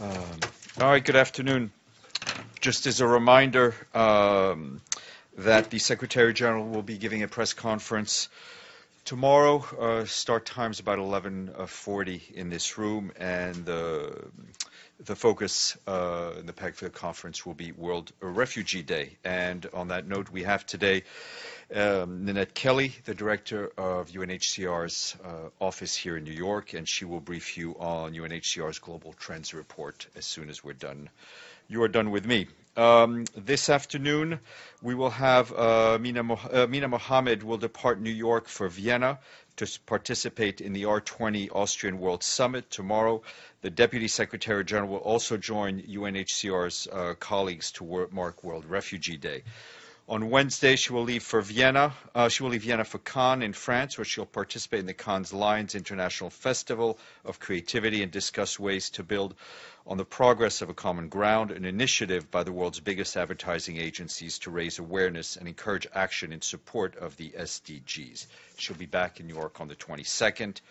All right, good afternoon. Just as a reminder that the Secretary General will be giving a press conference tomorrow. Start time's about 11:40 in this room, and the focus in the peg for the conference will be World Refugee Day. And on that note, we have today Nanette Kelly, the director of UNHCR's office here in New York, and she will brief you on UNHCR's Global Trends Report as soon as we're done. You are done with me. This afternoon, we will have Mina Mohammed will depart New York for Vienna to participate in the R20 Austrian World Summit tomorrow. The Deputy Secretary General will also join UNHCR's colleagues to mark World Refugee Day. On Wednesday, she will leave for Vienna. She will leave Vienna for Cannes in France, where she'll participate in the Cannes Lions International Festival of Creativity and discuss ways to build on the progress of A Common Ground, an initiative by the world's biggest advertising agencies to raise awareness and encourage action in support of the SDGs. She'll be back in New York on the 22nd.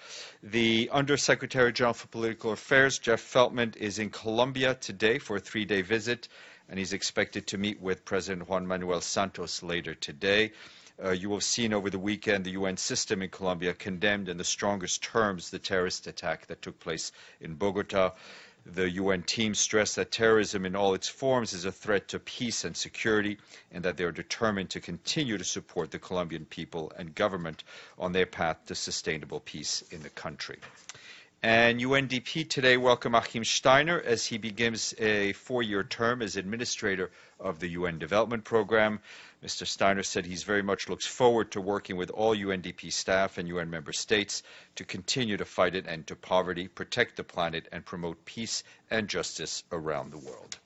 The Undersecretary General for Political Affairs, Jeff Feltman, is in Colombia today for a 3-day visit, and he's expected to meet with President Juan Manuel Santos later today. You will have seen over the weekend the UN system in Colombia condemned in the strongest terms the terrorist attack that took place in Bogota. The UN team stressed that terrorism in all its forms is a threat to peace and security, and that they are determined to continue to support the Colombian people and government on their path to sustainable peace in the country. And UNDP today welcomed Achim STEINER as he begins a 4-year term as administrator of the UN Development Program. Mr. Steiner said he very much looks forward to working with all UNDP staff and UN member states to continue to fight an end to poverty, protect the planet, and promote peace and justice around the world.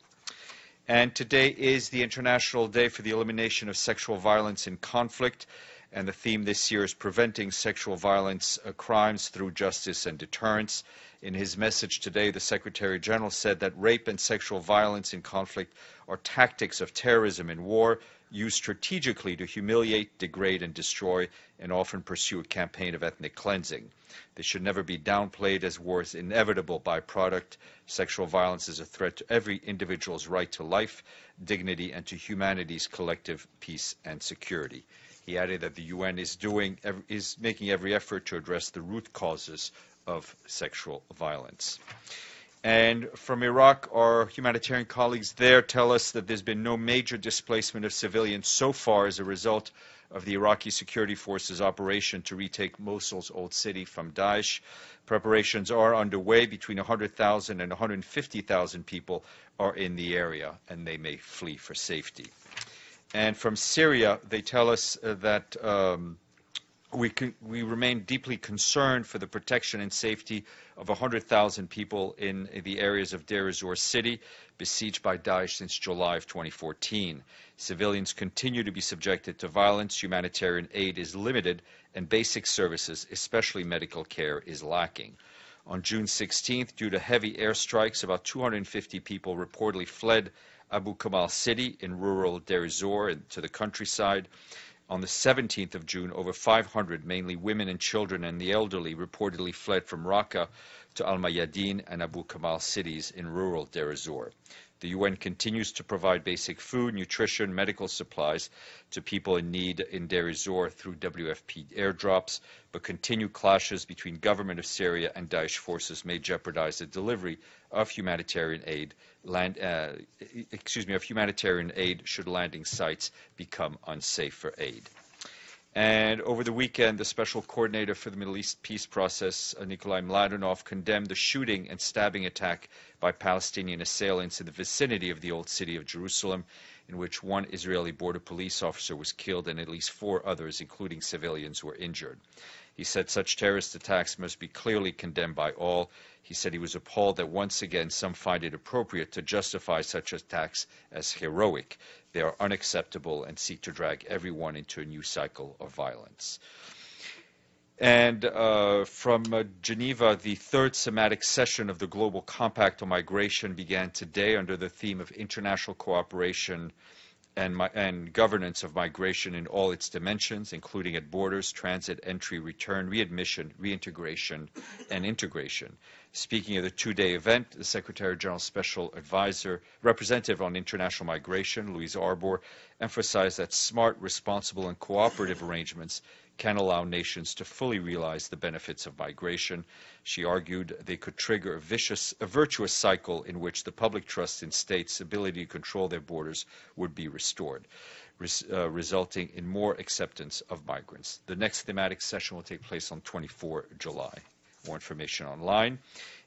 And today is the International Day for the Elimination of Sexual Violence in Conflict. And the theme this year is preventing sexual violence crimes through justice and deterrence. In his message today, the Secretary General said that rape and sexual violence in conflict are tactics of terrorism and war used strategically to humiliate, degrade, and destroy, and often pursue a campaign of ethnic cleansing. They should never be downplayed as war's inevitable byproduct. Sexual violence is a threat to every individual's right to life, dignity, and to humanity's collective peace and security. He added that the UN is making every effort to address the root causes of sexual violence. And from Iraq, our humanitarian colleagues there tell us that there's been no major displacement of civilians so far as a result of the Iraqi security forces' operation to retake Mosul's old city from Daesh. Preparations are underway. Between 100,000 and 150,000 people are in the area, and they may flee for safety. And from Syria, they tell us that we remain deeply concerned for the protection and safety of 100,000 people in the areas of Deir ez-Zor city, besieged by Daesh since July of 2014. Civilians continue to be subjected to violence, humanitarian aid is limited, and basic services, especially medical care, is lacking. On June 16th, due to heavy airstrikes, about 250 people reportedly fled Abu Kamal city in rural Deir ez-Zor to the countryside. On the 17th of June, over 500, mainly women and children and the elderly, reportedly fled from Raqqa to Al-Mayadin and Abu Kamal cities in rural Deir ez-Zor. The UN continues to provide basic food, nutrition, medical supplies to people in need in Deir ez-Zor through WFP airdrops, but continued clashes between government of Syria and Daesh forces may jeopardize the delivery of humanitarian aid. Humanitarian aid should landing sites become unsafe for aid. And over the weekend, the Special Coordinator for the Middle East Peace Process, Nikolai Mladenov, condemned the shooting and stabbing attack by Palestinian assailants in the vicinity of the Old City of Jerusalem, in which one Israeli border police officer was killed and at least 4 others, including civilians, were injured. He said such terrorist attacks must be clearly condemned by all. He said he was appalled that once again some find it appropriate to justify such attacks as heroic. They are unacceptable and seek to drag everyone into a new cycle of violence. And from Geneva, the 3rd thematic session of the Global Compact on Migration began today under the theme of international cooperation and governance of migration in all its dimensions, including at borders, transit, entry, return, readmission, reintegration, and integration. Speaking of the two-day event, the Secretary General's Special Advisor, Representative on International Migration, Louise Arbour, emphasized that smart, responsible, and cooperative arrangements can allow nations to fully realize the benefits of migration. She argued they could trigger a virtuous cycle in which the public trust in states' ability to control their borders would be restored, resulting in more acceptance of migrants. The next thematic session will take place on 24 July. More information online.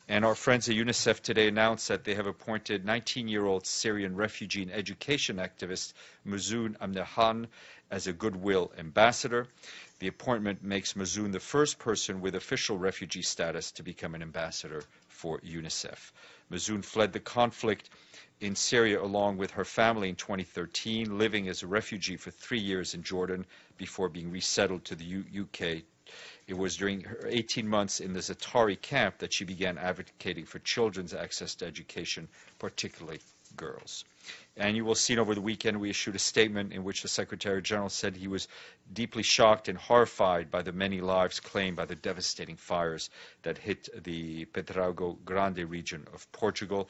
And our friends at UNICEF today announced that they have appointed 19-year-old Syrian refugee and education activist Mazoun Amnehan as a goodwill ambassador. The appointment makes Mazoun the first person with official refugee status to become an ambassador for UNICEF. Mazoun fled the conflict in Syria along with her family in 2013, living as a refugee for 3 years in Jordan before being resettled to the UK. It was during her 18 months in the Zatari camp that she began advocating for children's access to education, particularly girls. And you will see over the weekend we issued a statement in which the Secretary General said he was deeply shocked and horrified by the many lives claimed by the devastating fires that hit the Pedrógão Grande region of Portugal.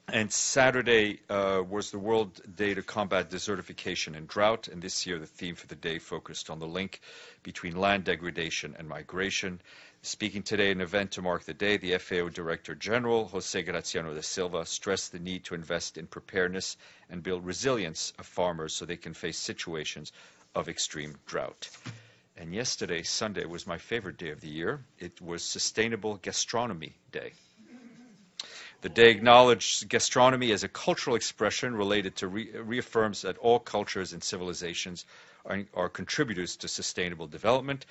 And Saturday was the World Day to Combat Desertification and Drought, and this year the theme for the day focused on the link between land degradation and migration. Speaking today at an event to mark the day, the FAO Director General, José Graciano da Silva, stressed the need to invest in preparedness and build resilience of farmers so they can face situations of extreme drought. And yesterday, Sunday, was my favorite day of the year. It was Sustainable Gastronomy Day. The day acknowledged gastronomy as a cultural expression related to reaffirms that all cultures and civilizations are contributors to sustainable development.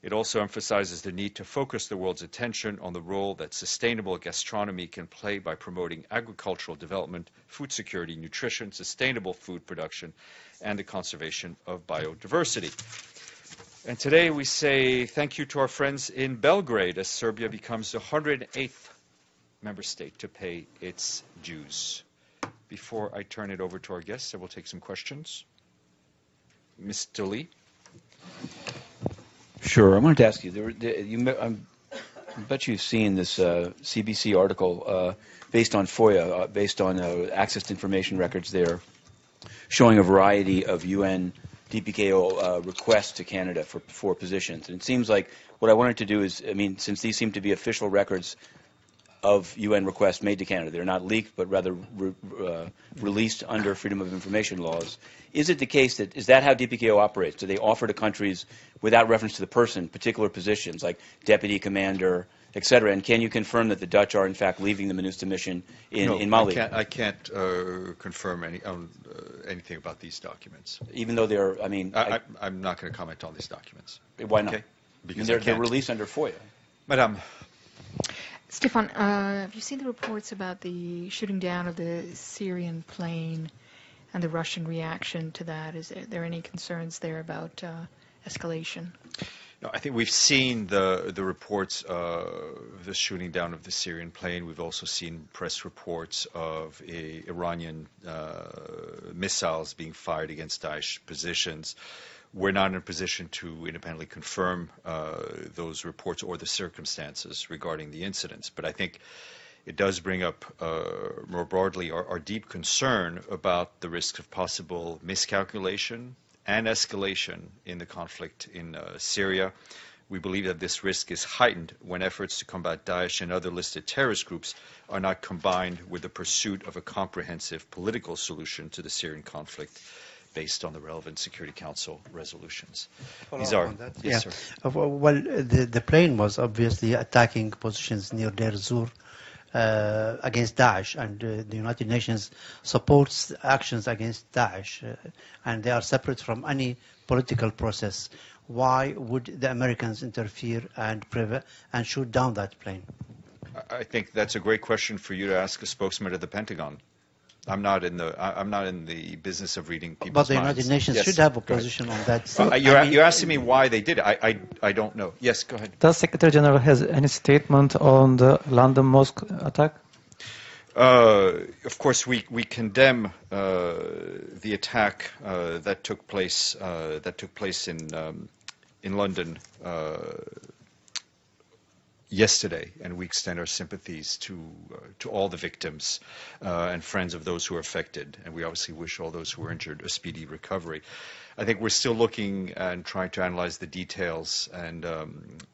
It also emphasizes the need to focus the world's attention on the role that sustainable gastronomy can play by promoting agricultural development, food security, nutrition, sustainable food production, and the conservation of biodiversity. And today we say thank you to our friends in Belgrade as Serbia becomes the 108th member state to pay its dues. Before I turn it over to our guests, I will take some questions. Mr. Lee? Sure. I wanted to ask you, I bet you've seen this CBC article based on FOIA, based on access to information records there, showing a variety of UN DPKO requests to Canada for positions. And it seems like what I wanted to do is, I mean, since these seem to be official records of UN requests made to Canada, they're not leaked, but rather released under Freedom of Information laws. Is it the case that, is that how DPKO operates? Do they offer to countries, without reference to the person, particular positions like deputy commander, et cetera? And can you confirm that the Dutch are, in fact, leaving the MINUSTA mission in Mali? I can't confirm anything about these documents. Even though they're, I mean... I'm not going to comment on these documents. Why not? Okay? Because they're released under FOIA. Madame. Stéphane, have you seen the reports about the shooting down of the Syrian plane and the Russian reaction to that? Is there any concerns there about escalation? No, I think we've seen the reports of the shooting down of the Syrian plane. We've also seen press reports of Iranian missiles being fired against Daesh positions. We're not in a position to independently confirm those reports or the circumstances regarding the incidents. But I think it does bring up more broadly our deep concern about the risk of possible miscalculation and escalation in the conflict in Syria. We believe that this risk is heightened when efforts to combat Daesh and other listed terrorist groups are not combined with the pursuit of a comprehensive political solution to the Syrian conflict based on the relevant Security Council resolutions. Yes, sir. Well, the plane was obviously attacking positions near Deir ez-Zour against Daesh, and the United Nations supports actions against Daesh, and they are separate from any political process. Why would the Americans interfere and shoot down that plane? I think that's a great question for you to ask a spokesman of the Pentagon. I'm not in the business of reading people's minds. But the United Nations should have a position on that. You're asking me why they did it. I don't know. Yes, go ahead. Does Secretary General has any statement on the London mosque attack? Of course, we condemn the attack that took place in London yesterday, and we extend our sympathies to all the victims and friends of those who are affected, and we obviously wish all those who were injured a speedy recovery. I think we're still looking and trying to analyze the details and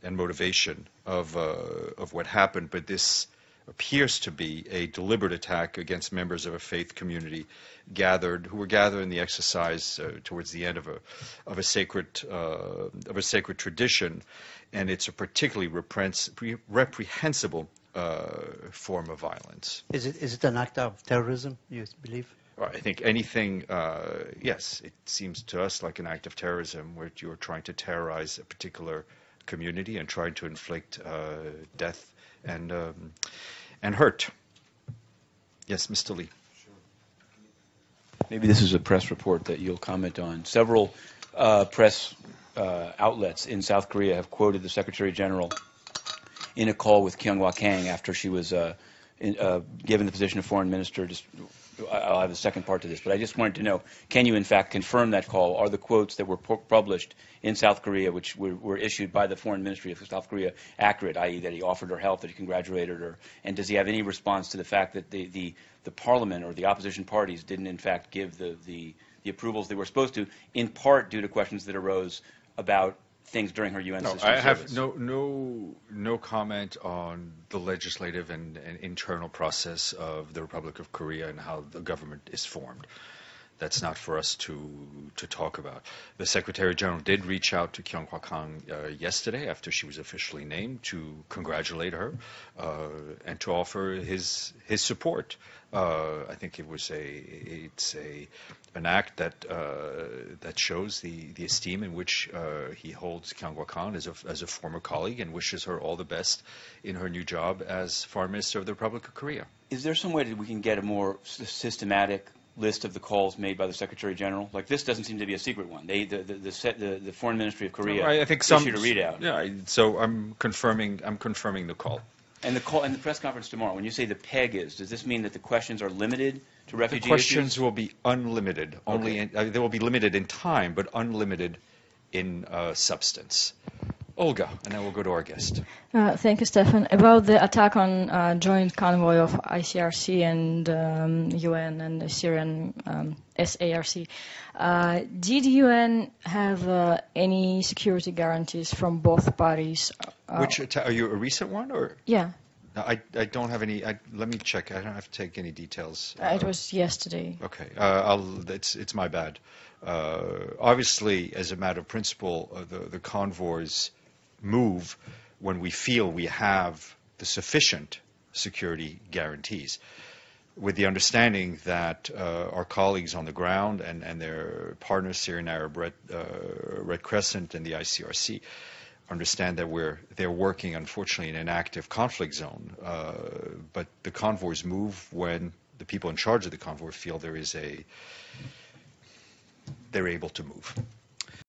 motivation of what happened, but this appears to be a deliberate attack against members of a faith community who were gathered in the exercise towards the end of a sacred tradition, and it's a particularly reprehensible form of violence. Is it an act of terrorism, you believe? I think anything, yes, it seems to us like an act of terrorism where you're trying to terrorize a particular community and trying to inflict death and hurt. Yes, Mr. Lee. Maybe this is a press report that you'll comment on. Several press outlets in South Korea have quoted the Secretary General in a call with Kyungwha Kang after she was given the position of foreign minister. I'll have a second part to this, but I just wanted to know, can you in fact confirm that call? Are the quotes that were published in South Korea, which were issued by the foreign ministry of South Korea, accurate, i.e. that he offered her help, that he congratulated her? And does he have any response to the fact that the parliament or the opposition parties didn't in fact give the approvals they were supposed to, in part due to questions that arose about things during her UN system I have service? no comment on the legislative and internal process of the Republic of Korea and how the government is formed. That's not for us to talk about. The Secretary General did reach out to Kyungwha Kang yesterday after she was officially named to congratulate her and to offer his support. I think it's an act that shows the esteem in which he holds Kyungwha Kang as a former colleague and wishes her all the best in her new job as Foreign Minister of the Republic of Korea. Is there some way that we can get a more systematic list of the calls made by the Secretary General? Like, this doesn't seem to be a secret one. The Foreign Ministry of Korea I think issued a readout. Yeah, so I'm confirming the call. And the press conference tomorrow, when you say the PEG does this mean that the questions are limited to refugee The questions issues? will be unlimited. Okay. They will be limited in time, but unlimited in substance. Olga, and then we'll go to our guest. Thank you, Stéphane. About the attack on joint convoy of ICRC and UN and the Syrian SARC, did UN have any security guarantees from both parties? Which are you a recent one or? Yeah. No, I don't have any. Let me check. I don't have to take any details. It was yesterday. Okay. It's my bad. Obviously, as a matter of principle, the convoys move when we feel we have the sufficient security guarantees, with the understanding that our colleagues on the ground and their partners, Syrian Arab Red Crescent and the ICRC, understand that they're working, unfortunately, in an active conflict zone. But the convoys move when the people in charge of the convoy feel they're able to move.